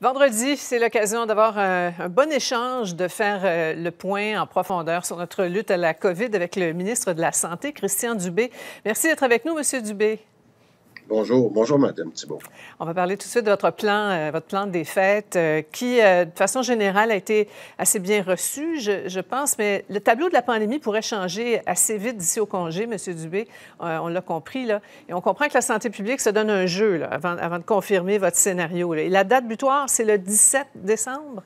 Vendredi, c'est l'occasion d'avoir un bon échange, de faire le point en profondeur sur notre lutte à la COVID avec le ministre de la Santé, Christian Dubé. Merci d'être avec nous, M. Dubé. Bonjour, Mme Thibault. On va parler tout de suite de votre plan des fêtes, qui, de façon générale, a été assez bien reçu, je pense, mais le tableau de la pandémie pourrait changer assez vite d'ici au congé, M. Dubé. On l'a compris, là. Et on comprend que la santé publique se donne un jeu, là, avant de confirmer votre scénario, là. Et la date butoir, c'est le 17 décembre?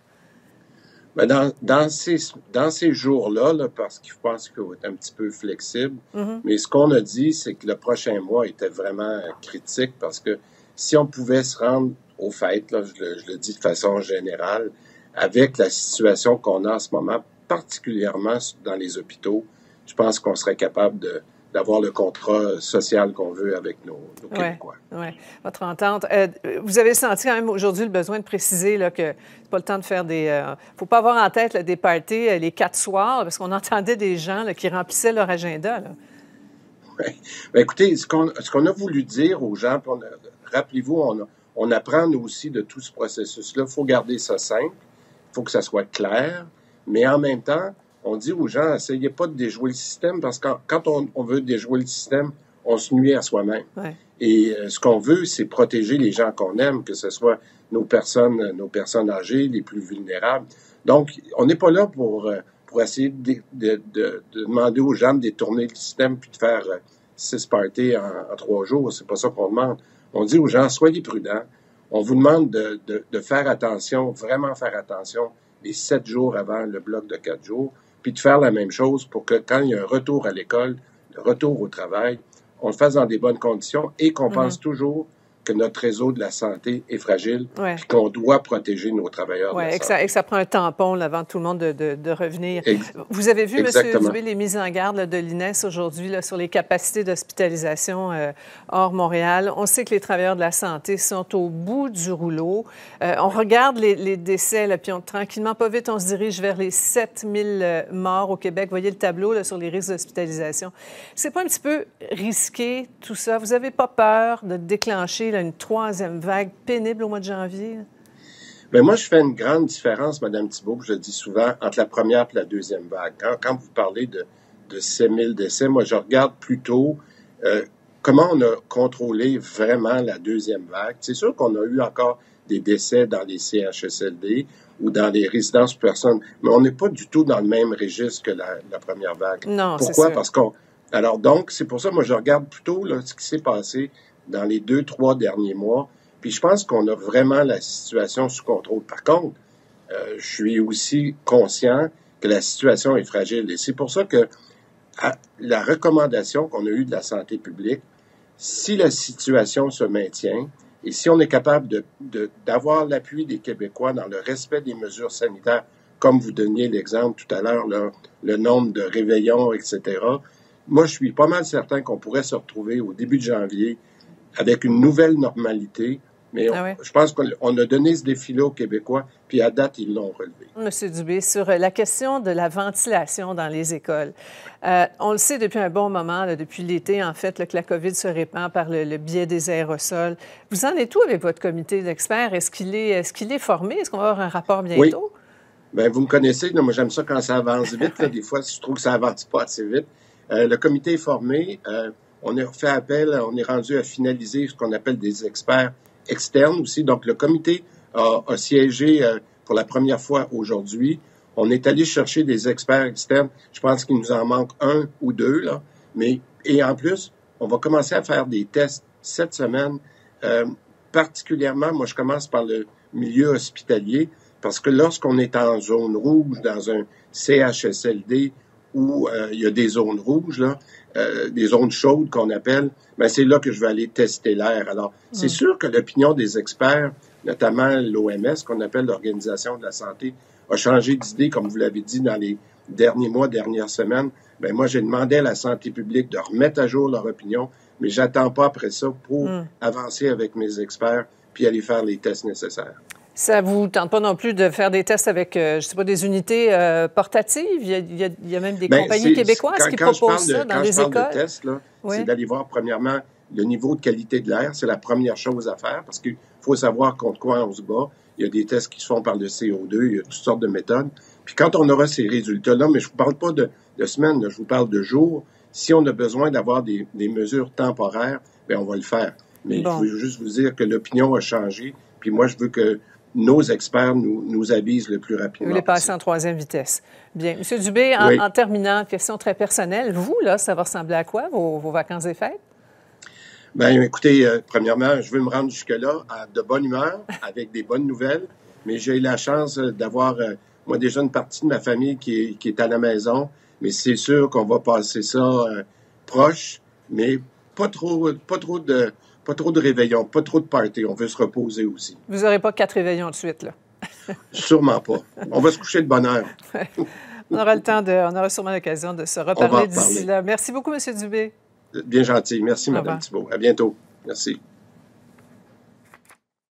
Bien, dans ces jours-là, parce que je pense qu'il faut être un petit peu flexible, mais ce qu'on a dit, c'est que le prochain mois était vraiment critique parce que si on pouvait se rendre aux fêtes, là, je le dis de façon générale, avec la situation qu'on a en ce moment, particulièrement dans les hôpitaux, je pense qu'on serait capable d'avoir le contrat social qu'on veut avec nos Québécois. Oui, votre entente. Vous avez senti quand même aujourd'hui le besoin de préciser là, que c'est pas le temps de faire des... faut pas avoir en tête là, des parties les 4 soirs, parce qu'on entendait des gens là, qui remplissaient leur agenda. Oui. Bien, écoutez, ce qu'on a voulu dire aux gens, rappelez-vous, on apprend nous aussi de tout ce processus-là. Il faut garder ça simple, il faut que ça soit clair, mais en même temps, on dit aux gens, essayez pas de déjouer le système, parce que quand on veut déjouer le système, on se nuit à soi-même. Ouais. Et ce qu'on veut, c'est protéger les gens qu'on aime, que ce soit nos personnes âgées, les plus vulnérables. Donc, on n'est pas là pour essayer de demander aux gens de détourner le système puis de faire 6 parties en 3 jours. C'est pas ça qu'on demande. On dit aux gens, soyez prudents. On vous demande de faire attention, vraiment faire attention, les 7 jours avant le bloc de 4 jours, puis de faire la même chose pour que quand il y a un retour à l'école, le retour au travail, on le fasse dans des bonnes conditions et qu'on pense toujours que notre réseau de la santé est fragile et qu'on doit protéger nos travailleurs de la santé. Et que ça prend un tampon là, avant tout le monde de revenir. Vous avez vu, M. Dubé, les mises en garde là, de l'INES aujourd'hui là, sur les capacités d'hospitalisation hors Montréal. On sait que les travailleurs de la santé sont au bout du rouleau. On regarde les décès, là, puis tranquillement, pas vite, on se dirige vers les 7000 morts au Québec. Vous voyez le tableau là, sur les risques d'hospitalisation. C'est pas un petit peu risqué, tout ça? Vous n'avez pas peur de déclencher une 3e vague pénible au mois de janvier? Bien, moi, je fais une grande différence, Mme Thibault, je le dis souvent, entre la première et la 2e vague. Quand vous parlez de 7000 décès, moi, je regarde plutôt comment on a contrôlé vraiment la 2e vague. C'est sûr qu'on a eu encore des décès dans les CHSLD ou dans les résidences pour personnes, mais on n'est pas du tout dans le même registre que la première vague. Non, pourquoi? Parce qu'on... Alors, donc, c'est pour ça, moi, je regarde plutôt là, ce qui s'est passé dans les 2-3 derniers mois. Puis je pense qu'on a vraiment la situation sous contrôle. Par contre, je suis aussi conscient que la situation est fragile. Et c'est pour ça que la recommandation qu'on a eue de la santé publique, si la situation se maintient et si on est capable d'avoir l'appui des Québécois dans le respect des mesures sanitaires, comme vous donniez l'exemple tout à l'heure, le nombre de réveillons, etc., moi, je suis pas mal certain qu'on pourrait se retrouver au début de janvier avec une nouvelle normalité, mais je pense qu'on a donné ce défi-là aux Québécois, puis à date, ils l'ont relevé. M. Dubé, sur la question de la ventilation dans les écoles, on le sait depuis un bon moment, là, depuis l'été, en fait, là, que la COVID se répand par le biais des aérosols. Vous en êtes où avec votre comité d'experts? Est-ce qu'il est formé? Est-ce qu'on va avoir un rapport bientôt? Oui. Bien, vous me connaissez, là, moi j'aime ça quand ça avance vite. Là, des fois, je trouve que ça avance pas assez vite. Le comité est formé. On a fait appel, on est rendu à finaliser ce qu'on appelle des experts externes aussi. Donc, le comité a siégé pour la première fois aujourd'hui. On est allé chercher des experts externes. Je pense qu'il nous en manque 1 ou 2, là. Et en plus, on va commencer à faire des tests cette semaine. Particulièrement, moi, je commence par le milieu hospitalier, parce que lorsqu'on est en zone rouge, dans un CHSLD, où il y a des zones rouges, là, des zones chaudes qu'on appelle, ben c'est là que je vais aller tester l'air. Alors, c'est sûr que l'opinion des experts, notamment l'OMS, qu'on appelle l'Organisation de la santé, a changé d'idée, comme vous l'avez dit, dans les derniers mois, dernières semaines. Ben moi, j'ai demandé à la santé publique de remettre à jour leur opinion, mais j'attends pas après ça pour avancer avec mes experts puis aller faire les tests nécessaires. Ça ne vous tente pas non plus de faire des tests avec, je ne sais pas, des unités portatives? Il y a même des compagnies québécoises qui proposent ça dans les écoles. Quand je parle de tests, c'est d'aller voir, premièrement, le niveau de qualité de l'air. C'est la première chose à faire parce qu'il faut savoir contre quoi on se bat. Il y a des tests qui se font par le CO2, il y a toutes sortes de méthodes. Puis quand on aura ces résultats-là, mais je ne vous parle pas de semaines, là, je vous parle de jours, si on a besoin d'avoir des mesures temporaires, bien, on va le faire. Mais je veux juste vous dire que l'opinion a changé, puis moi, je veux que nos experts nous avisent le plus rapidement. Vous voulez passer en troisième vitesse. Bien. M. Dubé, en terminant, question très personnelle, vous, là, ça va ressembler à quoi, vos vacances des fêtes? Bien, écoutez, premièrement, je veux me rendre jusque-là de bonne humeur, avec des bonnes nouvelles, mais j'ai eu la chance d'avoir, moi, déjà une partie de ma famille qui est à la maison, mais c'est sûr qu'on va passer ça proche, mais pas trop de réveillons, pas trop de party. On veut se reposer aussi. Vous n'aurez pas 4 réveillons de suite, là? Sûrement pas. On va se coucher de bonne heure. On aura sûrement l'occasion de se reparler d'ici là. Merci beaucoup, M. Dubé. Bien gentil. Merci, Mme Thibault. À bientôt. Merci.